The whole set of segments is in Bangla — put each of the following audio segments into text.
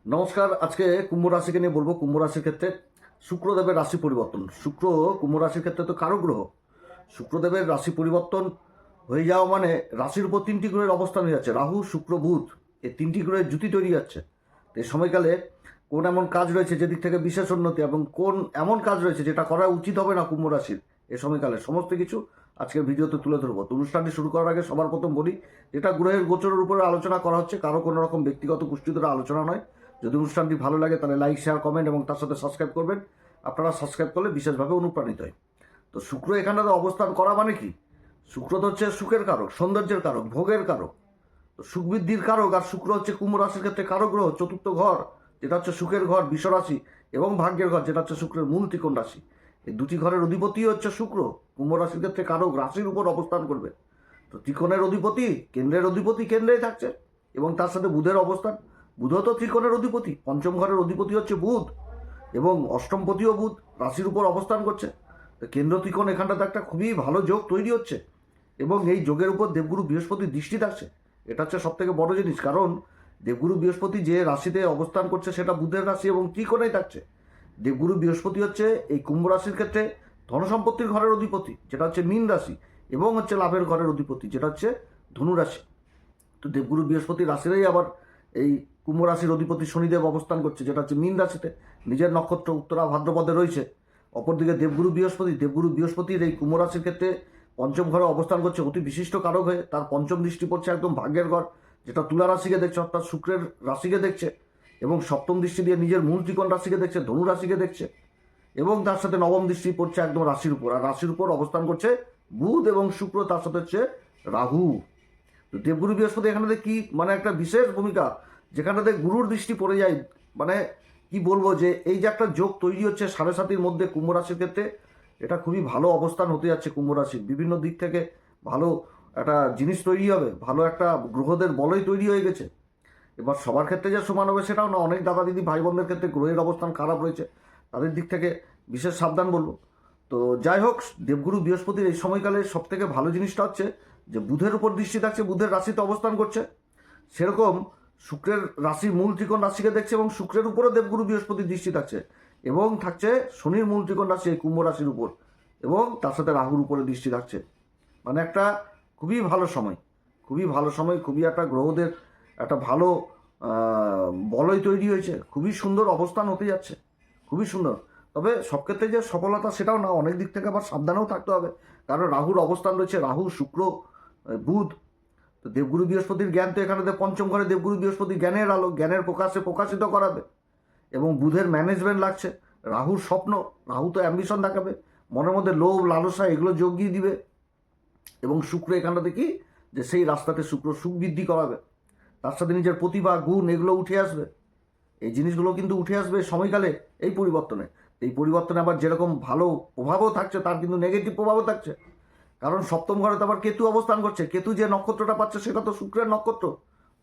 নমস্কার। আজকে কুম্ভ রাশিকে নিয়ে বলবো। কুম্ভ রাশির ক্ষেত্রে শুক্রদেবের রাশি পরিবর্তন। শুক্র কুম্ভ রাশির ক্ষেত্রে তো কারক গ্রহ। শুক্রদেবের রাশি পরিবর্তন হয়ে যাওয়া মানে রাশির উপর তিনটি গ্রহের অবস্থান হয়ে যাচ্ছে, রাহু শুক্র বুধ। এই তিনটি গ্রহের জুতি তৈরি যাচ্ছে। তো এই সময়কালে কোন এমন কাজ রয়েছে যেদিক থেকে বিশেষ উন্নতি, এবং কোন এমন কাজ রয়েছে যেটা করা উচিত হবে না কুম্ভ রাশির এই সময়কালে, সমস্ত কিছু আজকের ভিডিওতে তুলে ধরবো। তো অনুষ্ঠানটি শুরু করার আগে সবার প্রথম বলি, যেটা গ্রহের গোচরের উপরে আলোচনা করা হচ্ছে, কারো কোনো রকম ব্যক্তিগত পুষ্টিধর আলোচনা নয়। যদি অনুষ্ঠানটি ভালো লাগে তাহলে লাইক, শেয়ার, কমেন্ট এবং তার সাথে সাবস্ক্রাইব করবেন। আপনারা সাবস্ক্রাইব করলে বিশেষভাবে অনুপ্রাণিত হয়। তো শুক্র এখানটাতে অবস্থান করা মানে কি? শুক্র তো হচ্ছে সুখের কারক, সৌন্দর্যের কারক, ভোগের কারক, তো সুখ বৃদ্ধির কারক। আর শুক্র হচ্ছে কুম্ভ রাশির ক্ষেত্রে কারক গ্রহ, চতুর্থ ঘর যেটা হচ্ছে সুখের ঘর, বৃষ রাশি, এবং ভাগ্যের ঘর যেটা হচ্ছে শুক্রের মূল ত্রিকোণ রাশি। এই দুটি ঘরের অধিপতি হচ্ছে শুক্র। কুম্ভ রাশির ক্ষেত্রে কারক রাশির উপর অবস্থান করবে। তো ত্রিকোণের অধিপতি, কেন্দ্রের অধিপতি কেন্দ্রেই থাকছে, এবং তার সাথে বুধের অবস্থান। বুধ তো ত্রিকোণের অধিপতি, পঞ্চম ঘরের অধিপতি হচ্ছে বুধ, এবং অষ্টমপতিও বুধ রাশির উপর অবস্থান করছে। তো কেন্দ্র ত্রিকোণ এখানটাতে একটা খুবই ভালো যোগ তৈরি হচ্ছে, এবং এই যোগের উপর দেবগুরু বৃহস্পতির দৃষ্টি থাকছে। এটা হচ্ছে সব থেকে বড় জিনিস, কারণ দেবগুরু বৃহস্পতি যে রাশিতে অবস্থান করছে সেটা বুধের রাশি এবং ত্রিকোণেই থাকছে। দেবগুরু বৃহস্পতি হচ্ছে এই কুম্ভ রাশির ক্ষেত্রে ধনসম্পত্তির ঘরের অধিপতি যেটা হচ্ছে মীন রাশি, এবং হচ্ছে লাভের ঘরের অধিপতি যেটা হচ্ছে ধনু রাশি। তো দেবগুরু বৃহস্পতি রাশিরই আবার এই কুম্ভ রাশির অধিপতি শনিদেব অবস্থান করছে যেটা হচ্ছে মীন রাশিতে, নিজের নক্ষত্র উত্তরা ভাদ্রপদে রয়েছে। অপরদিকে দেবগুরু বৃহস্পতির এই কুম্ভ রাশির ক্ষেত্রে পঞ্চম ঘরে অবস্থান করছে, অতি বিশিষ্ট কারক হয়ে। তার পঞ্চম দৃষ্টি পড়ছে একদম ভাগ্যের ঘর, যেটা তুলা রাশিকে দেখছে, অর্থাৎ শুক্রের রাশিকে দেখছে, এবং সপ্তম দৃষ্টি দিয়ে নিজের মূল ত্রিকোণ রাশিকে দেখছে, ধনু রাশিকে দেখছে, এবং তার সাথে নবম দৃষ্টি পড়ছে একদম রাশির উপর। আর রাশির উপর অবস্থান করছে বুধ এবং শুক্র, তার সাথে হচ্ছে রাহু। তো দেবগুরু বৃহস্পতি এখানে কি মানে একটা বিশেষ ভূমিকা, যেখানটাতে গুরুর দৃষ্টি পড়ে যায়। মানে কি বলবো, যে এই যে একটা যোগ তৈরি হচ্ছে 7.5-র মধ্যে কুম্ভ রাশির ক্ষেত্রে, এটা খুবই ভালো অবস্থান হতে যাচ্ছে কুম্ভ রাশির। বিভিন্ন দিক থেকে ভালো একটা জিনিস তৈরি হবে, ভালো একটা গ্রহদের বলয় তৈরি হয়ে গেছে। এবার সবার ক্ষেত্রে যে সমান হবে সেটাও না, অনেক দাদা দিদি ভাই বোনদের ক্ষেত্রে গ্রহের অবস্থান খারাপ রয়েছে, তাদের দিক থেকে বিশেষ সাবধান বলবো। তো যাই হোক, দেবগুরু বৃহস্পতির এই সময়কালে সব থেকে ভালো জিনিসটা হচ্ছে যে বুধের উপর দৃষ্টি থাকছে, বুধের রাশিতে অবস্থান করছে। সেরকম শুক্রের রাশির মূল ত্রিকোণ রাশিকে দেখছে, এবং শুক্রের উপরও দেবগুরু বৃহস্পতির দৃষ্টি থাকছে, এবং থাকছে শনির মূল ত্রিকোণ রাশি এই কুম্ভ রাশির উপর, এবং তার সাথে রাহুর উপরে দৃষ্টি থাকছে। মানে একটা খুবই ভালো সময়, খুবই ভালো সময়, খুবই একটা গ্রহদের একটা ভালো বলয় তৈরি হয়েছে, খুবই সুন্দর অবস্থান হতে যাচ্ছে, খুবই সুন্দর। তবে সব ক্ষেত্রে যে সফলতা সেটাও না, অনেক দিক থেকে আবার সাবধানেও থাকতে হবে, কারণ রাহুর অবস্থান রয়েছে, রাহু শুক্র বুধ। তো দেবগুরু বৃহস্পতির জ্ঞান তো এখানে পঞ্চম ঘরে দেবগুরু বৃহস্পতি জ্ঞানের আলো, জ্ঞানের প্রকাশিত করাবে, এবং বুধের ম্যানেজমেন্ট লাগছে। রাহুর স্বপ্ন, রাহু তো অ্যাম্বিশন দেখাবে, মনের মধ্যে লোভ লালসা এগুলো জগিয়ে দিবে, এবং শুক্র এখানটাতে কি, যে সেই রাস্তাতে শুক্র সুখ বৃদ্ধি করাবে, তার সাথে নিজের প্রতিভা গুণ এগুলো উঠে আসবে। এই জিনিসগুলো কিন্তু উঠে আসবে সময়কালে এই পরিবর্তনে। এই পরিবর্তনে আবার যেরকম ভালো প্রভাবও থাকছে, তার কিন্তু নেগেটিভ প্রভাবও থাকছে, কারণ সপ্তম ঘরে তো আবার কেতু অবস্থান করছে। কেতু যে নক্ষত্রটা পাচ্ছে সেটা তো শুক্রের নক্ষত্র,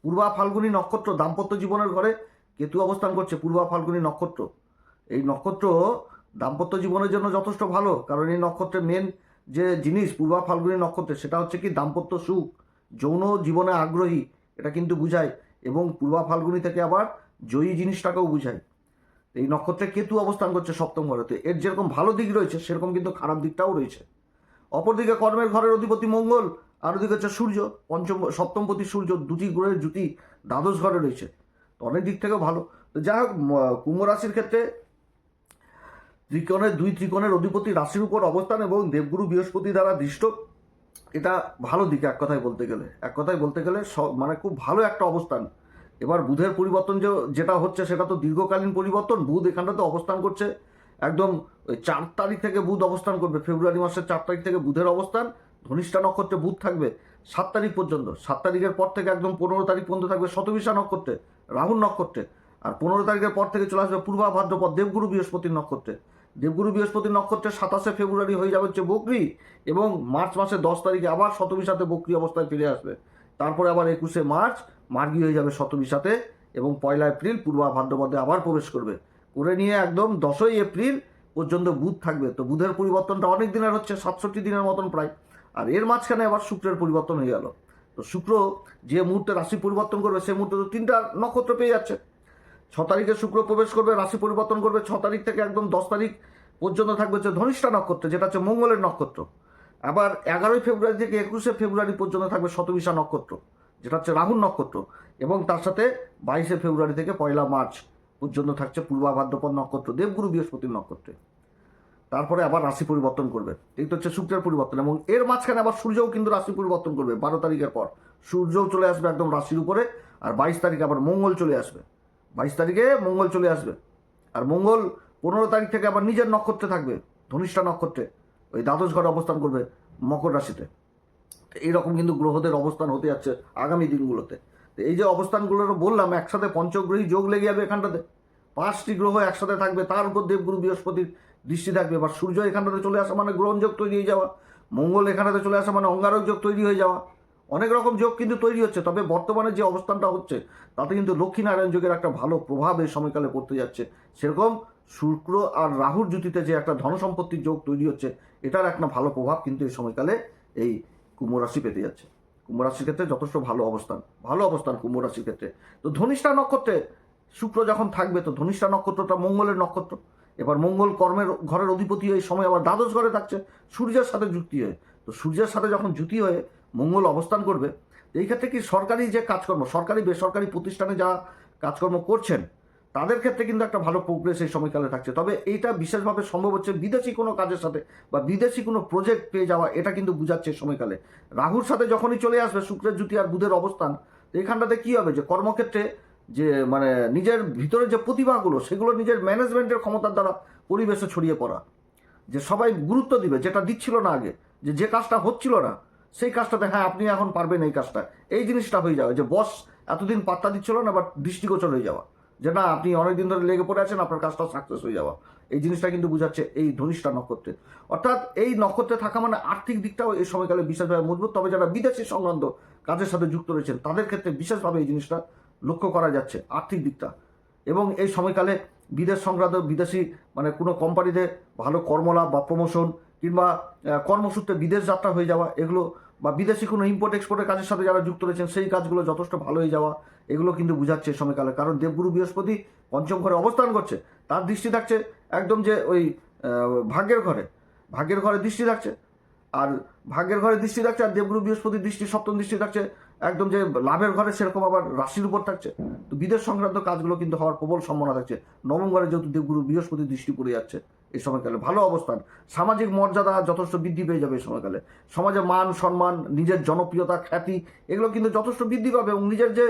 পূর্বা ফাল্গুনী নক্ষত্র, দাম্পত্য জীবনের ঘরে কেতু অবস্থান করছে, পূর্বা ফাল্গুনী নক্ষত্র। এই নক্ষত্র দাম্পত্য জীবনের জন্য যথেষ্ট ভালো, কারণ এই নক্ষত্রের মেন যে জিনিস পূর্বা ফাল্গুনী নক্ষত্রে, সেটা হচ্ছে কি দাম্পত্য সুখ, যৌন জীবনে আগ্রহী, এটা কিন্তু বুঝায়, এবং পূর্বা ফাল্গুনী থেকে আবার জয়ী জিনিসটাকেও বুঝায়। এই নক্ষত্রে কেতু অবস্থান করছে সপ্তম ঘরেতে, এর যেরকম ভালো দিক রয়েছে সেরকম কিন্তু খারাপ দিকটাও রয়েছে। অপরদিকে কর্মের ঘরের অধিপতি মঙ্গল, আর ওদিকে হচ্ছে সূর্য, সপ্তমপতি সূর্য, দুটি গ্রহের জুতি দ্বাদশ ঘরে রয়েছে, তো অনেক দিক থেকে ভালো। তো যাই হোক, কুম্ভ রাশির ক্ষেত্রে দুই ত্রিকোণের অধিপতি রাশির উপর অবস্থান এবং দেবগুরু বৃহস্পতি দ্বারা দৃষ্ট, এটা ভালো দিক। এক কথায় বলতে গেলে মানে খুব ভালো একটা অবস্থান। এবার বুধের পরিবর্তন যেটা হচ্ছে সেটা তো দীর্ঘকালীন পরিবর্তন। বুধ এখানটাতে অবস্থান করছে একদম ওই 4 তারিখ থেকে বুধ অবস্থান করবে, ফেব্রুয়ারি মাসের 4 তারিখ থেকে বুধের অবস্থান। ধনিষ্ঠা নক্ষত্রে বুধ থাকবে 7 তারিখ পর্যন্ত। 7 তারিখের পর থেকে একদম 15 তারিখ পর্যন্ত থাকবে শতবিশা নক্ষত্রে, রাহুর নক্ষত্রে। আর 15 তারিখের পর থেকে চলে আসবে পূর্বা ভাদ্রপদ দেবগুরু বৃহস্পতির নক্ষত্রে। দেবগুরু বৃহস্পতির নক্ষত্রে 27 ফেব্রুয়ারি হয়ে যাবে হচ্ছে বকরি, এবং মার্চ মাসের 10 তারিখে আবার শতবিশাতে বকরি অবস্থায় ফিরে আসবে। তারপরে আবার 21শে মার্চ মার্গী হয়ে যাবে শতবিশাতে, এবং 1 এপ্রিল পূর্বা ভাদ্রপদে আবার প্রবেশ করবে, করে নিয়ে একদম 10ই এপ্রিল পর্যন্ত বুধ থাকবে। তো বুধের পরিবর্তনটা অনেক দিনের হচ্ছে, 67 দিনের মতন প্রায়। আর এর মাঝখানে আবার শুক্রের পরিবর্তন হয়ে গেল। তো শুক্র যে মুহূর্তে রাশি পরিবর্তন করবে সেই মুহূর্তে তো 3টা নক্ষত্র পেয়ে যাচ্ছে। 6 তারিখে শুক্র প্রবেশ করবে, রাশি পরিবর্তন করবে। 6 তারিখ থেকে একদম 10 তারিখ পর্যন্ত থাকবে হচ্ছে ধনিষ্ঠা নক্ষত্র, যেটা হচ্ছে মঙ্গলের নক্ষত্র। আবার 11ই ফেব্রুয়ারি থেকে 21শে ফেব্রুয়ারি পর্যন্ত থাকবে শতবিশা নক্ষত্র, যেটা হচ্ছে রাহুর নক্ষত্র। এবং তার সাথে 22শে ফেব্রুয়ারি থেকে 1 মার্চ পর্যন্ত থাকছে পূর্বা ভাদ্রপদ নক্ষত্র, দেবগুরু বৃহস্পতির নক্ষত্রে। তারপরে আবার রাশি পরিবর্তন করবে, এই তো হচ্ছে শুক্রের পরিবর্তন। এবং এর মাঝখানে আবার সূর্যও কিন্তু রাশি পরিবর্তন করবে 12 তারিখের পর। সূর্যও চলে আসবে একদম রাশির উপরে। আর 22 তারিখে আবার মঙ্গল চলে আসবে, 22 তারিখে মঙ্গল চলে আসবে। আর মঙ্গল 15 তারিখ থেকে আবার নিজের নক্ষত্রে থাকবে, ধনিষ্ঠা নক্ষত্রে, ওই দ্বাদশ ঘরে অবস্থান করবে মকর রাশিতে। এইরকম কিন্তু গ্রহদের অবস্থান হতে যাচ্ছে আগামী দিনগুলোতে। তো এই যে অবস্থানগুলোর বললাম, একসাথে পঞ্চগ্রহী যোগ লেগে যাবে এখানটাতে, 5টি গ্রহ একসাথে থাকবে, তার উপর দেবগুরু বৃহস্পতির দৃষ্টি থাকবে। এবার সূর্য এখানটাতে চলে আসা মানে গ্রহণ যোগ তৈরি হয়ে যাওয়া, মঙ্গল এখানটাতে চলে আসা মানে অঙ্গারক যোগ তৈরি হয়ে যাওয়া, অনেক রকম যোগ কিন্তু তৈরি হচ্ছে। তবে বর্তমানে যে অবস্থানটা হচ্ছে তাতে কিন্তু লক্ষ্মীনারায়ণ যোগের একটা ভালো প্রভাব এই সময়কালে পড়তে যাচ্ছে। সেরকম শুক্র আর রাহুর জুতিতে যে একটা ধনসম্পত্তির যোগ তৈরি হচ্ছে, এটার একটা ভালো প্রভাব কিন্তু এই সময়কালে এই কুম্ভ রাশি পেতে যাচ্ছে। কুম্ভ রাশির ক্ষেত্রে যথেষ্ট ভালো অবস্থান কুম্ভ রাশির ক্ষেত্রে। তো ধনিষ্ঠা নক্ষত্রে শুক্র যখন থাকবে, তো ধনিষ্ঠা নক্ষত্রটা মঙ্গলের নক্ষত্র। এবার মঙ্গল কর্মের ঘরের অধিপতি এই সময় আবার দ্বাদশ ঘরে থাকছে সূর্যের সাথে যুক্তি হয়ে। তো সূর্যের সাথে যখন যুতি হয়ে মঙ্গল অবস্থান করবে, এই ক্ষেত্রে কি সরকারি যে কাজকর্ম, সরকারি বেসরকারি প্রতিষ্ঠানে যা কাজকর্ম করছেন তাদের ক্ষেত্রে কিন্তু একটা ভালো প্রোগ্রেস এই সময়কালে থাকছে। তবে এইটা বিশেষভাবে সম্ভব হচ্ছে বিদেশি কোনো কাজের সাথে বা বিদেশি কোনো প্রজেক্ট পেয়ে যাওয়া, এটা কিন্তু বুঝাচ্ছে এই সময়কালে। রাহুর সাথে যখনই চলে আসবে শুক্রের জুতি আর বুধের অবস্থান, এখানটাতে কি হবে যে কর্মক্ষেত্রে যে মানে নিজের ভিতরে যে প্রতিভাগুলো, সেগুলো নিজের ম্যানেজমেন্টের ক্ষমতার দ্বারা পরিবেশে ছড়িয়ে পড়া, যে সবাই গুরুত্ব দিবে, যেটা দিচ্ছিল না আগে, যে কাজটা হচ্ছিল না সেই কাজটাতে হ্যাঁ আপনি এখন পারবেন এই কাজটা, এই জিনিসটা হয়ে যাবে। যে বস এতদিন পাত্তা দিচ্ছিল না, বাট দৃষ্টিগোচর হয়ে যাওয়া, যে না আপনি অনেকদিন ধরে লেগে পড়ে আছেন, আপনার কাজটা সাকসেস হয়ে যাওয়া, এই জিনিসটা কিন্তু বুঝাচ্ছে এই ধনিষ্ঠা নক্ষত্রে। অর্থাৎ এই নক্ষত্রে থাকা মানে আর্থিক দিকটাও এই সময়কালে বিশেষভাবে মজবুত। তবে যারা বিদেশি সংক্রান্ত কাজের সাথে যুক্ত রয়েছেন তাদের ক্ষেত্রে বিশেষভাবে এই জিনিসটা লক্ষ্য করা যাচ্ছে, আর্থিক দিকটা। এবং এই সময়কালে বিদেশ সংক্রান্ত বিদেশি মানে কোনো কোম্পানিতে ভালো কর্মলাভ বা প্রমোশন, কিংবা কর্মসূত্রে বিদেশ যাত্রা হয়ে যাওয়া, এগুলো বা বিদেশি কোনো ইম্পোর্ট এক্সপোর্টের কাজের সাথে যারা যুক্ত রয়েছেন সেই কাজগুলো যথেষ্ট ভালো হয়ে যাওয়া, এগুলো কিন্তু বুঝাচ্ছে এই সময়কালে। কারণ দেবগুরু বৃহস্পতি পঞ্চম ঘরে অবস্থান করছে, তার দৃষ্টি থাকছে একদম যে ওই ভাগ্যের ঘরে দৃষ্টি থাকছে। আর ভাগ্যের ঘরে দৃষ্টি থাকছে, আর দেবগুরু বৃহস্পতির দৃষ্টি সপ্তম দৃষ্টি থাকছে একদম যে লাভের ঘরে, সেরকম আবার রাশির উপর থাকছে। তো বিদেশ সংক্রান্ত কাজগুলো কিন্তু হওয়ার প্রবল সম্ভাবনা থাকছে। নবম ঘরে যেহেতু দেবগুরু বৃহস্পতির দৃষ্টি পড়ে যাচ্ছে এই সময়কালে, ভালো অবস্থান। সামাজিক মর্যাদা যথেষ্ট বৃদ্ধি পেয়ে যাবে এই সময়কালে। সমাজে মান সম্মান, নিজের জনপ্রিয়তা, খ্যাতি, এগুলো কিন্তু যথেষ্ট বৃদ্ধি পাবে। এবং নিজের যে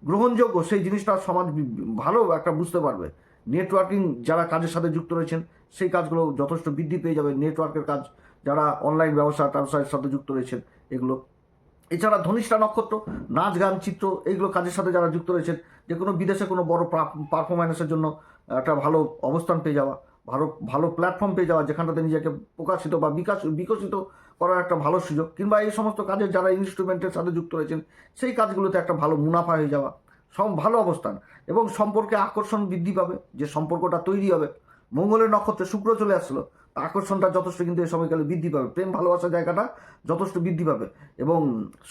গ্রহণযোগ্য সেই জিনিসটা সমাজ ভালো একটা বুঝতে পারবে। নেটওয়ার্কিং যারা কাজের সাথে যুক্ত রয়েছেন সেই কাজগুলো যথেষ্ট বৃদ্ধি পেয়ে যাবে। নেটওয়ার্কের কাজ, যারা অনলাইন ব্যবসায়ের সাথে যুক্ত রয়েছেন এগুলো। এছাড়া ধনিষ্ঠা নক্ষত্র নাচ গান চিত্র এইগুলো কাজের সাথে যারা যুক্ত রয়েছেন, যে কোনো বিদেশে কোনো বড় পারফরম্যান্সের জন্য একটা ভালো অবস্থান পেয়ে যাওয়া, ভালো প্ল্যাটফর্ম পেয়ে যাওয়া, যেখানটাতে নিজেকে প্রকাশিত বা বিকশিত করার একটা ভালো সুযোগ। কিংবা এই সমস্ত কাজের যারা ইনস্ট্রুমেন্টের সাথে যুক্ত রয়েছেন সেই কাজগুলোতে একটা ভালো মুনাফা হয়ে যাওয়া, সব ভালো অবস্থান। এবং সম্পর্কে আকর্ষণ বৃদ্ধি পাবে, যে সম্পর্কটা তৈরি হবে। মঙ্গলের নক্ষত্রে শুক্র চলে আসলো, আকর্ষণটা যথেষ্ট কিন্তু এই সময়কালে বৃদ্ধি পাবে। প্রেম ভালোবাসার জায়গাটা যথেষ্ট বৃদ্ধি পাবে। এবং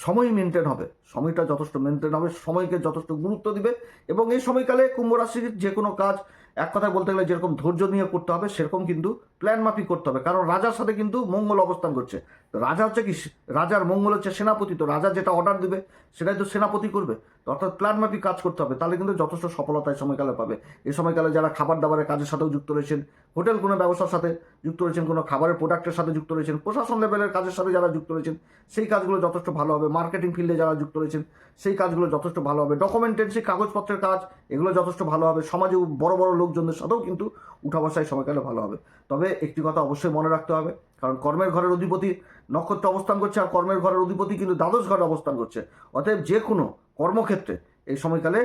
সময় মেনটেন হবে, সময়টা যথেষ্ট মেনটেন হবে, সময়কে যথেষ্ট গুরুত্ব দিবে। এবং এই সময়কালে কুম্ভ রাশির যে কোনো কাজ এক কথায় বলতে গেলে যেরকম ধৈর্য নিয়ে করতে হবে, সেরকম কিন্তু প্ল্যান মাফিক করতে হবে। কারণ রাজার সাথে কিন্তু মঙ্গল অবস্থান করছে। তো রাজা হচ্ছে কি, রাজার মঙ্গল হচ্ছে সেনাপতি। তো রাজা যেটা অর্ডার দিবে সেটাই তো সেনাপতি করবে। তো অর্থাৎ প্ল্যান মাফিক কাজ করতে হবে, তাহলে কিন্তু যথেষ্ট সফলতা এই সময়কালে পাবে। এই সময়কালে যারা খাবার দাবারের কাজের সাথেও যুক্ত রয়েছেন, হোটেল কোনো ব্যবসার সাথে যুক্ত রয়েছেন, কোনো খাবারের প্রোডাক্টের সাথে যুক্ত রয়েছেন, প্রশাসন লেভেলের কাজের সাথে যারা যুক্ত রয়েছেন সেই কাজগুলো যথেষ্ট ভালো হবে। মার্কেটিং ফিল্ডে যারা যুক্ত রয়েছেন সেই কাজগুলো যথেষ্ট ভালো হবে। ডকুমেন্টেন্সি কাগজপত্রের কাজ, এগুলো যথেষ্ট ভালো হবে। সমাজে বড় বড় লোকজনদের সাথেও কিন্তু উঠা বসায় সময়কালে ভালো হবে। তবে একটি কথা অবশ্যই মনে রাখতে হবে, কারণ কর্মের ঘরের অধিপতি নক্ষত্র অবস্থান করছে, আর কর্মের ঘরের অধিপতি কিন্তু দ্বাদশ ঘরে অবস্থান করছে। অতএব যে কোনো কর্মক্ষেত্রে এই সময়কালে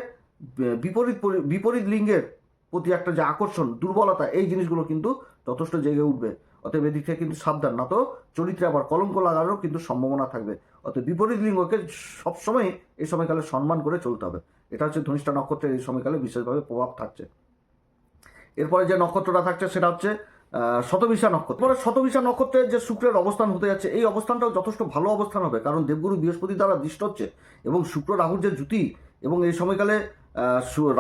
বিপরীত লিঙ্গের প্রতি একটা যে আকর্ষণ, দুর্বলতা, এই জিনিসগুলো কিন্তু যথেষ্ট জেগে উঠবে। অতএব এদিক থেকে কিন্তু সাবধান, না তো চরিত্রে আবার কলঙ্ক লাগানোর কিন্তু সম্ভাবনা থাকবে। অতএব বিপরীত লিঙ্গকে সবসময় এই সময়কালে সম্মান করে চলতে হবে। এটা হচ্ছে ধনিষ্ঠা নক্ষত্রের এই সময়কালে বিশেষভাবে প্রভাব থাকছে। এরপরে যে নক্ষত্রটা থাকছে সেটা হচ্ছে শতবিশা নক্ষত্র। এরপরে শতবিশা নক্ষত্রের যে শুক্রের অবস্থান হতে যাচ্ছে, এই অবস্থানটাও যথেষ্ট ভালো অবস্থান হবে। কারণ দেবগুরু বৃহস্পতি দ্বারা দৃষ্ট হচ্ছে, এবং শুক্র রাহুর যে জুতি, এবং এই সময়কালে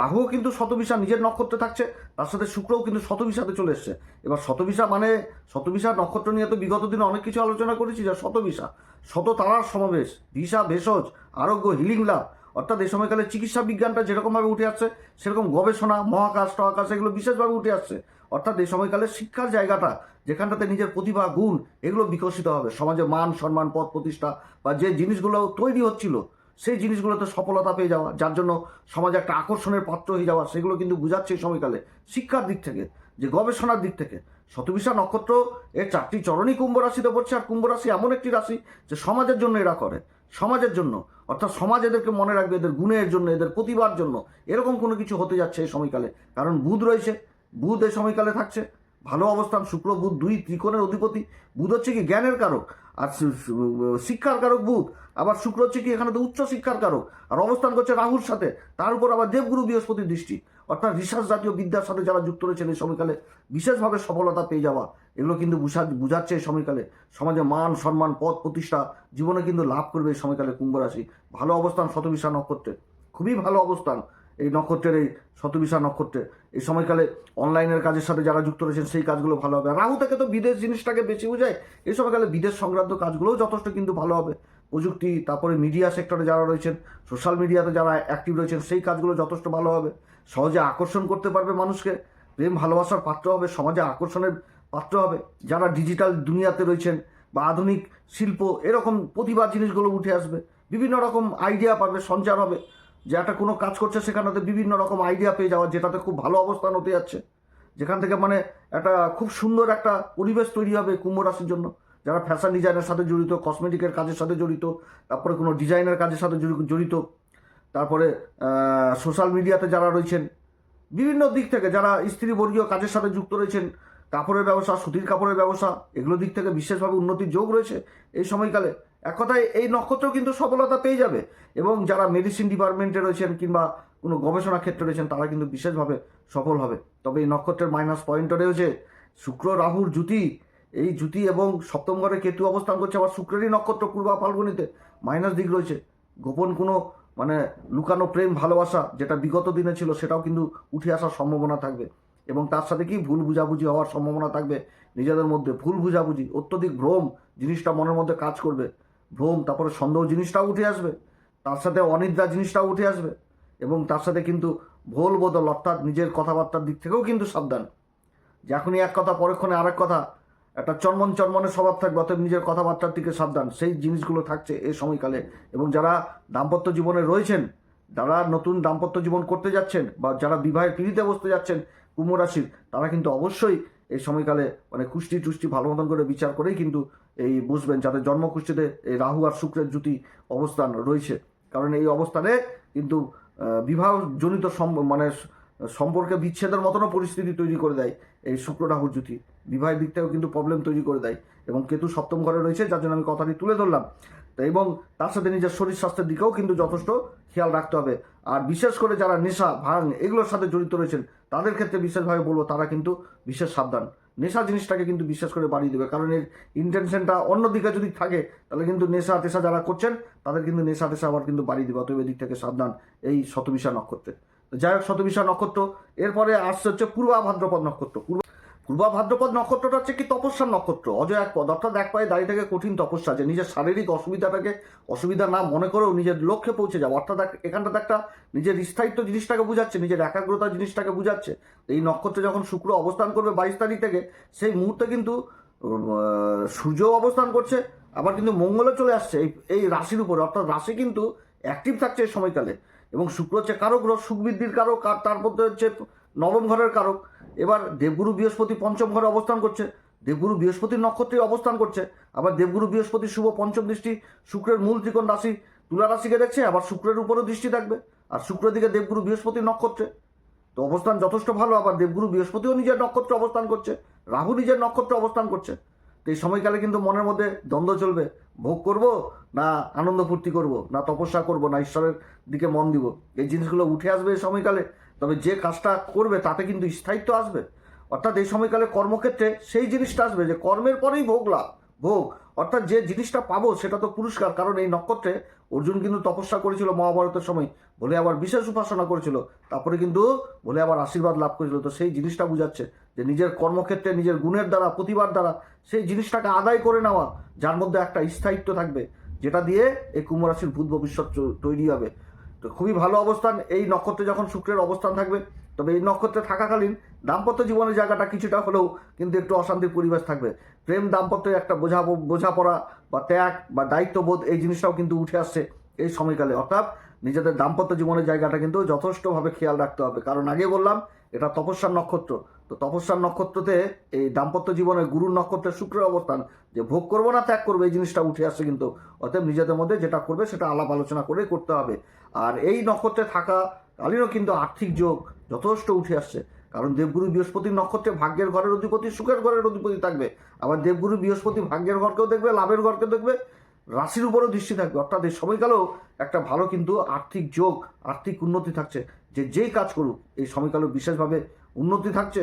রাহুও কিন্তু শতবিশা নিজের নক্ষত্রে থাকছে, তার সাথে শুক্রও কিন্তু শতবিশাতে চলে এসছে। এবার শতবিশা মানে শতবিশা নক্ষত্র নিয়ে তো বিগত দিনে অনেক কিছু আলোচনা করেছি, যে শতবিশা শত তারার সমাবেশ, ভিসা ভেষজ, আরোগ্য, হিলিং লাভ, অর্থাৎ এই সময়কালে চিকিৎসা বিজ্ঞানটা যেরকমভাবে উঠে আসছে, সেরকম গবেষণা, মহাকাশ টহাকাশ এগুলো বিশেষভাবে উঠে আসছে। অর্থাৎ এই সময়কালে শিক্ষার জায়গাটা, যেখানটাতে নিজের প্রতিভা গুণ এগুলো বিকশিত হবে, সমাজে মান সম্মান পদ প্রতিষ্ঠা বা যে জিনিসগুলো তৈরি হচ্ছিল সেই জিনিসগুলোতে সফলতা পেয়ে যাওয়া, যার জন্য সমাজে একটা আকর্ষণের পাত্র হয়ে যাওয়া, সেগুলো কিন্তু বুঝাচ্ছে এই সময়কালে শিক্ষার দিক থেকে, যে গবেষণার দিক থেকে। শতবিশা নক্ষত্র এর 4টি চরণই কুম্ভ রাশিতে পড়ছে, আর কুম্ভ রাশি এমন একটি রাশি যে সমাজের জন্য এরা করে, সমাজের জন্য, অর্থাৎ সমাজ এদেরকে মনে রাখবে এদের গুণের জন্য, এদের প্রতিভার জন্য। এরকম কোনো কিছু হতে যাচ্ছে এই সময়কালে, কারণ বুধ রয়েছে, বুধ এই সময়কালে থাকছে ভালো অবস্থান। শুক্র বুধ দুই ত্রিকোণের অধিপতি। বুধ হচ্ছে কি জ্ঞানের কারক, আর শিক্ষার কারক বুধ। আবার শুক্র হচ্ছে কি এখানে তো উচ্চ শিক্ষার কারক, আর অবস্থান করছে রাহুর সাথে, তার উপর আবার দেবগুরু বৃহস্পতির দৃষ্টি। অর্থাৎ রিসার্চ জাতীয় বিদ্যার সাথে যারা যুক্ত রয়েছেন এই সময়কালে বিশেষভাবে সফলতা পেয়ে যাওয়া, এগুলো কিন্তু বুঝাচ্ছে এই সময়কালে সমাজে মান সম্মান পদ প্রতিষ্ঠা জীবনে কিন্তু লাভ করবে এই সময়কালে কুম্ভ রাশি। ভালো অবস্থান শতবিশা নক্ষত্রে, খুবই ভালো অবস্থান এই নক্ষত্রের, এই শতবিশা নক্ষত্রে। এই সময়কালে অনলাইনের কাজের সাথে যারা যুক্ত রয়েছেন সেই কাজগুলো ভালো হবে। রাহু থেকে তো বিদেশ জিনিসটাকে বেশি বোঝায়, এই সময়কালে বিদেশ সংক্রান্ত কাজগুলোও যথেষ্ট কিন্তু ভালো হবে। প্রযুক্তি, তারপরে মিডিয়া সেক্টরে যারা রয়েছেন, সোশ্যাল মিডিয়াতে যারা অ্যাক্টিভ রয়েছেন সেই কাজগুলো যথেষ্ট ভালো হবে। সহজে আকর্ষণ করতে পারবে মানুষকে, প্রেম ভালোবাসার পাত্র হবে, সমাজে আকর্ষণের পাত্র হবে। যারা ডিজিটাল দুনিয়াতে রয়েছেন বা আধুনিক শিল্প এরকম প্রতিভা জিনিসগুলো উঠে আসবে, বিভিন্ন রকম আইডিয়া পাবে, সঞ্চার হবে, যে একটা কোনো কাজ করছে সেখানেতে বিভিন্ন রকম আইডিয়া পেয়ে যাওয়া, যেটাতে খুব ভালো অবস্থান হতে যাচ্ছে, যেখান থেকে মানে একটা খুব সুন্দর একটা পরিবেশ তৈরি হবে কুম্ভ রাশির জন্য। যারা ফ্যাশন ডিজাইনের সাথে জড়িত, কসমেটিকের কাজের সাথে জড়িত, তারপরে কোনো ডিজাইনের কাজের সাথে জড়িত, তারপরে সোশ্যাল মিডিয়াতে যারা রয়েছেন, বিভিন্ন দিক থেকে যারা স্ত্রীবর্গীয় কাজের সাথে যুক্ত রয়েছেন, কাপড়ের ব্যবসা, সুতির কাপড়ের ব্যবসা, এগুলো দিক থেকে বিশেষভাবে উন্নতির যোগ রয়েছে এই সময়কালে। এক কথায় এই নক্ষত্রেও কিন্তু সফলতা পেয়ে যাবে। এবং যারা মেডিসিন ডিপার্টমেন্টে রয়েছেন কিংবা কোনো গবেষণা ক্ষেত্রে রয়েছেন তারা কিন্তু বিশেষভাবে সফল হবে। তবে এই নক্ষত্রের মাইনাস পয়েন্ট রয়েছে শুক্র রাহুর জুতি, এই জুতি এবং সপ্তম ঘরে কেতু অবস্থান করছে, আবার শুক্রেরই নক্ষত্র পূর্বা ফাল্গুনিতে, মাইনাস দিক রয়েছে। গোপন কোনো মানে লুকানো প্রেম ভালোবাসা যেটা বিগত দিনে ছিল সেটাও কিন্তু উঠে আসার সম্ভাবনা থাকবে। এবং তার সাথে কি ভুল বুঝাবুঝি হওয়ার সম্ভাবনা থাকবে নিজেদের মধ্যে, ভুল বুঝাবুঝি, অত্যধিক ভ্রম জিনিসটা মনের মধ্যে কাজ করবে, ভ্রম, তারপরে সন্দেহ জিনিসটাও উঠে আসবে, তার সাথে অনিদ্রা জিনিসটাও উঠে আসবে। এবং তার সাথে কিন্তু ভোল বদল, অর্থাৎ নিজের কথাবার্তার দিক থেকেও কিন্তু সাবধান, যে এখনই এক কথা পরক্ষণে আরেক কথা, একটা চনমনের স্বভাব থাকবে, অতএব নিজের কথাবার্তার দিকে সাবধান, সেই জিনিসগুলো থাকছে এই সময়কালে। এবং যারা দাম্পত্য জীবনে রয়েছেন, যারা নতুন দাম্পত্য জীবন করতে যাচ্ছেন বা যারা বিবাহের পিঁড়িতে বসতে যাচ্ছেন কুম্ভ রাশির, তারা কিন্তু অবশ্যই এই সময়কালে মানে কুষ্টি টুষ্টি ভালো মতন করে বিচার করেই কিন্তু এই বসবেন, যাদের জন্মকুষ্ঠিতে এই রাহু আর শুক্রের জুতি অবস্থান রয়েছে। কারণ এই অবস্থানে কিন্তু বিবাহজনিত মানে সম্পর্কে বিচ্ছেদের মতনও পরিস্থিতি তৈরি করে দেয় এই শুক্র রাহুর জুতি, বিবাহের দিক থেকেও কিন্তু প্রবলেম তৈরি করে দেয়। এবং কেতু সপ্তম ঘরে রয়েছে, যার জন্য আমি কথাটি তুলে ধরলাম। তো এবং তার সাথে নিজের শরীর স্বাস্থ্যের দিকেও কিন্তু যথেষ্ট খেয়াল রাখতে হবে। আর বিশেষ করে যারা নেশা ভাঙ এগুলোর সাথে জড়িত রয়েছেন তাদের ক্ষেত্রে বিশেষভাবে বলবো তারা কিন্তু বিশেষ সাবধান। নেশা জিনিসটাকে কিন্তু বিশেষ করে বাড়িয়ে দেবে, কারণ এর ইন্টেনশনটা অন্যদিকে যদি থাকে তাহলে কিন্তু নেশা টেশা যারা করছেন তাদের কিন্তু নেশা টেশা আবার কিন্তু বাড়িয়ে দেবে। অতএব দিক থেকে সাবধান এই শতবিশা নক্ষত্রে। যাই হোক, শতবিশা নক্ষত্র, এরপরে আসছে হচ্ছে পূর্বা ভাদ্রপদ নক্ষত্র। পূর্বা ভাদ্রপদ নক্ষত্রটা হচ্ছে কি তপস্যার নক্ষত্র, অজয় এক পদ, অর্থাৎ এক পায়ে দাঁড়িয়ে থেকে কঠিন তপস্যা, যে নিজের শারীরিক অসুবিধাটাকে অসুবিধা না মনে করেও নিজের লক্ষ্যে পৌঁছে যাওয়া, অর্থাৎ এখানটাতে একটা নিজের স্থায়িত্ব জিনিসটাকে বুঝাচ্ছে, নিজের একাগ্রতা জিনিসটাকে বুঝাচ্ছে। এই নক্ষত্রে যখন শুক্র অবস্থান করবে 22 তারিখ থেকে, সেই মুহূর্তে কিন্তু সূর্য অবস্থান করছে, আবার কিন্তু মঙ্গলও চলে আসছে এই রাশির উপরে, অর্থাৎ রাশি কিন্তু অ্যাক্টিভ থাকছে এই সময়কালে। এবং শুক্র হচ্ছে কারক গ্রহ, সুখ বৃদ্ধির কারক, আর তার মধ্যে হচ্ছে নবম ঘরের কারক। এবার দেবগুরু বৃহস্পতি পঞ্চম ঘরে অবস্থান করছে, দেবগুরু বৃহস্পতির নক্ষত্রে অবস্থান করছে। আবার দেবগুরু বৃহস্পতির শুভ পঞ্চম দৃষ্টি শুক্রের মূল ত্রিকোণ রাশি তুলা রাশিকে দেখছে, আবার শুক্রের উপরেও দৃষ্টি থাকবে, আর শুক্রের দিকে দেবগুরু বৃহস্পতির নক্ষত্রে, তো অবস্থান যথেষ্ট ভালো। আবার দেবগুরু বৃহস্পতিও নিজের নক্ষত্রে অবস্থান করছে, রাহু নিজের নক্ষত্রে অবস্থান করছে। তো এই সময়কালে কিন্তু মনের মধ্যে দ্বন্দ্ব চলবে, ভোগ করব না আনন্দ ফুর্তি করব, না তপস্যা করব, না ঈশ্বরের দিকে মন দিব, এই জিনিসগুলো উঠে আসবে এই সময়কালে। তবে যে কাজটা করবে তাতে কিন্তু স্থায়িত্ব আসবে, অর্থাৎ এই সময়কালে কর্মক্ষেত্রে সেই জিনিসটা আসবে যে কর্মের পরেই ভোগ লাভ, ভোগ, অর্থাৎ যে জিনিসটা পাবো সেটা তো পুরস্কার, কারণ এই নক্ষত্রে অর্জুন কিন্তু তপস্যা করেছিল মহাভারতের সময়, বলে আবার বিশেষ উপাসনা করেছিল, তারপরে কিন্তু বলে আবার আশীর্বাদ লাভ করেছিল। তো সেই জিনিসটা বুঝাচ্ছে যে নিজের কর্মক্ষেত্রে নিজের গুণের দ্বারা, প্রতিভার দ্বারা সেই জিনিসটাকে আদায় করে নেওয়া, যার মধ্যে একটা স্থায়িত্ব থাকবে, যেটা দিয়ে এই কুম্ভ রাশির ভূত ভবিষ্যৎ তৈরি হবে। তো খুবই ভালো অবস্থান এই নক্ষত্রে যখন শুক্রের অবস্থান থাকবে। তবে এই নক্ষত্রে থাকাকালীন দাম্পত্য জীবনের জায়গাটা কিছুটা হলেও কিন্তু একটু অশান্তির পরিবেশ থাকবে। প্রেম দাম্পত্যে একটা বোঝাপড়া বা ত্যাগ বা দায়িত্ববোধ এই জিনিসটাও কিন্তু উঠে আসছে এই সময়কালে। অর্থাৎ নিজেদের দাম্পত্য জীবনের জায়গাটা কিন্তু যথেষ্টভাবে খেয়াল রাখতে হবে, কারণ আগে বললাম এটা তপস্যার নক্ষত্র। তো তপস্যার নক্ষত্রতে এই দাম্পত্য জীবনে গুরুর নক্ষত্রের শুক্রের অবস্থান, যে ভোগ করবো না ত্যাগ করবে এই জিনিসটা উঠে আসছে কিন্তু। অতএব নিজেদের মধ্যে যেটা করবে সেটা আলাপ আলোচনা করে করতে হবে। আর এই নক্ষত্রে থাকা কালীনও কিন্তু আর্থিক যোগ যথেষ্ট উঠে আসছে, কারণ দেবগুরু বৃহস্পতির নক্ষত্রে ভাগ্যের ঘরের অধিপতি, সুখের ঘরের অধিপতি থাকবে। আবার দেবগুরু বৃহস্পতি ভাগ্যের ঘরকেও দেখবে, লাভের ঘরকে দেখবে, রাশির উপরও দৃষ্টি থাকবে। অর্থাৎ এই সময়কালেও একটা ভালো কিন্তু আর্থিক যোগ, আর্থিক উন্নতি থাকছে। যে যেই কাজ করুক এই সময়কালেও বিশেষভাবে উন্নতি থাকছে,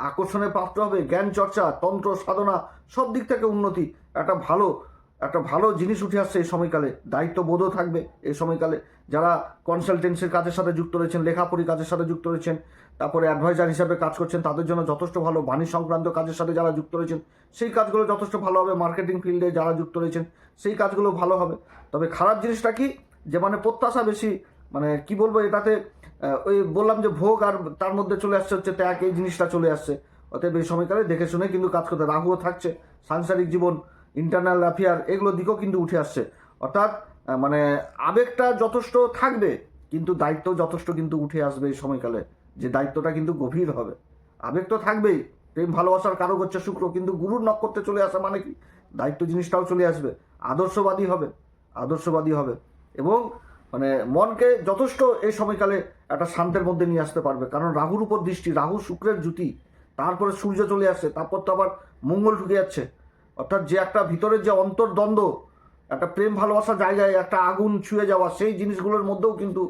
আকর্ষণের পাত্র হবে, জ্ঞান চর্চা, তন্ত্র সাধনা, সব দিক থেকে উন্নতি, একটা ভালো জিনিস উঠে আসছে এই সময়কালে। দায়িত্ববোধও থাকবে এই সময়কালে। যারা কনসালটেন্সির কাজের সাথে যুক্ত রয়েছেন, লেখাপড়ি কাজের সাথে যুক্ত রয়েছেন, তারপরে অ্যাডভাইজার হিসাবে কাজ করছেন, তাদের জন্য যথেষ্ট ভালো। বাণিজ্য সংক্রান্ত কাজের সাথে যারা যুক্ত রয়েছেন সেই কাজগুলো যথেষ্ট ভালো হবে। মার্কেটিং ফিল্ডে যারা যুক্ত রয়েছেন সেই কাজগুলো ভালো হবে। তবে খারাপ জিনিসটা কি, যে মানে প্রত্যাশা বেশি, মানে কি বলবো, এটাতে ওই বললাম যে ভোগ আর তার মধ্যে চলে আসছে হচ্ছে ত্যাগ, এই জিনিসটা চলে আসছে। অতএব এই সময়কালে দেখে শুনে কিন্তু কাজ করতে। রাহুও থাকছে, সাংসারিক জীবন, ইন্টারনাল অ্যাফেয়ার এগুলো দিকেও কিন্তু উঠে আসছে। অর্থাৎ মানে আবেগটা যথেষ্ট থাকবে, কিন্তু দায়িত্ব যথেষ্ট কিন্তু উঠে আসবে এই সময়কালে, যে দায়িত্বটা কিন্তু গভীর হবে। আবেগ তো থাকবেই, প্রেম ভালোবাসার কারক হচ্ছে শুক্র, কিন্তু গুরুর নক্ষত্রে চলে আসা মানে কি দায়িত্ব জিনিসটাও চলে আসবে। আদর্শবাদী হবে এবং মানে মনকে যথেষ্ট এই সময়কালে একটা শান্তের মধ্যে নিয়ে আসতে পারবে, কারণ রাহুর উপর দৃষ্টি, রাহু শুক্রের জুতি, তারপরে সূর্য চলে আসছে, তারপর তো আবার মঙ্গল ঢুকে যাচ্ছে। অর্থাৎ যে একটা ভিতরের যে অন্তর্দ্বন্দ্ব, একটা প্রেম ভালোবাসার জায়গায় একটা আগুন ছুঁয়ে যাওয়া, সেই জিনিসগুলোর মধ্যেও কিন্তু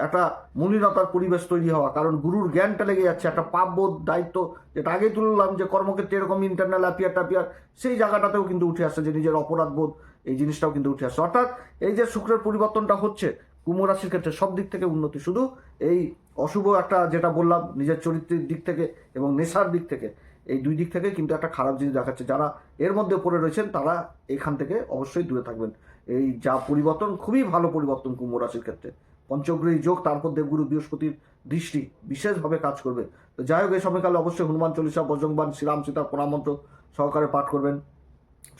একটা মলিনতার পরিবেশ তৈরি হওয়া, কারণ গুরুর জ্ঞানটা লেগে যাচ্ছে। একটা পাপবোধ, দায়িত্ব, যেটা আগেই তুললাম যে কর্মক্ষেত্রে এরকম ইন্টারনাল অ্যাফেয়ার, সেই জায়গাটাতেও কিন্তু উঠে আসছে, যে নিজের অপরাধ বোধ, এই জিনিসটাও কিন্তু উঠে আসছে। অর্থাৎ এই যে শুক্রের পরিবর্তনটা হচ্ছে কুম্ভ রাশির ক্ষেত্রে সব দিক থেকে উন্নতি। শুধু এই অশুভ একটা যেটা বললাম নিজের চরিত্রের দিক থেকে এবং নেশার দিক থেকে, এই দুই দিক থেকে কিন্তু একটা খারাপ জিনিস দেখাচ্ছে। যারা এর মধ্যে পড়ে রয়েছেন তারা এখান থেকে অবশ্যই দূরে থাকবেন। এই যা পরিবর্তন, খুবই ভালো পরিবর্তন কুম্ভ রাশির ক্ষেত্রে। পঞ্চগ্রহী যোগ, তারপর দেবগুরু বৃহস্পতির দৃষ্টি বিশেষভাবে কাজ করবে। তো যাই হোক, এই সময়কালে অবশ্যই হনুমান চল্লিশা, বজরংবাণ, শ্রীরাম সীতার প্রণামন্ত্র সহকারে পাঠ করবেন,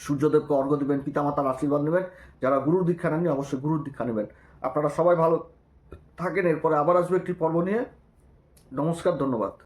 সূর্যদেবকে অর্ঘ্য দেবেন, পিতামাতার আশীর্বাদ নেবেন। যারা গুরুর দীক্ষা নেননি অবশ্যই গুরুর দীক্ষা নেবেন। আপনারা সবাই ভালো থাকেন। এরপরে আবার আসবে একটি পর্ব নিয়ে। নমস্কার, ধন্যবাদ।